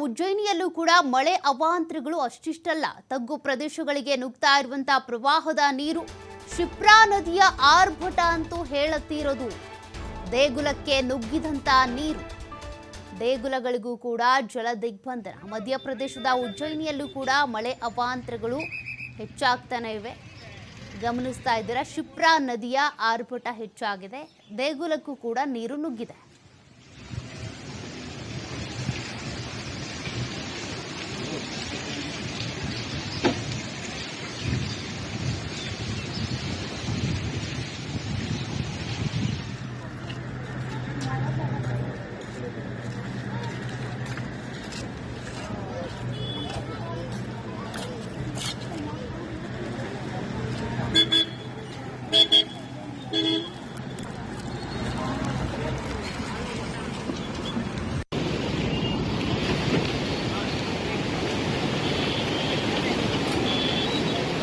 ಉಜ್ಜಯಿನಿಯಲ್ಲೂ ಕೂಡ ಮಳೆ ಅವಾಂತರಗಳು ಅಷ್ಟಿಷ್ಟಲ್ಲ. ತಗ್ಗು ಪ್ರದೇಶಗಳಿಗೆ ನುಗ್ತಾ ಇರುವಂತಹ ಪ್ರವಾಹದ ನೀರು ಶಿಪ್ರಾ ನದಿಯ ಆರ್ಭಟ ಅಂತೂ ಹೇಳುತ್ತಿರೋದು. ದೇಗುಲಕ್ಕೆ ನುಗ್ಗಿದಂತ ನೀರು, ದೇಗುಲಗಳಿಗೂ ಕೂಡ ಜಲ ದಿಗ್ಬಂಧನ. ಮಧ್ಯಪ್ರದೇಶದ ಉಜ್ಜಯಿನಿಯಲ್ಲೂ ಕೂಡ ಮಳೆ ಅವಾಂತರಗಳು ಹೆಚ್ಚಾಗ್ತಾನೆ ಇವೆ. ಗಮನಿಸ್ತಾ ಇದ್ದೀರಾ, ಶಿಪ್ರಾ ನದಿಯ ಆರ್ಭಟ ಹೆಚ್ಚಾಗಿದೆ, ದೇಗುಲಕ್ಕೂ ಕೂಡ ನೀರು ನುಗ್ಗಿದೆ.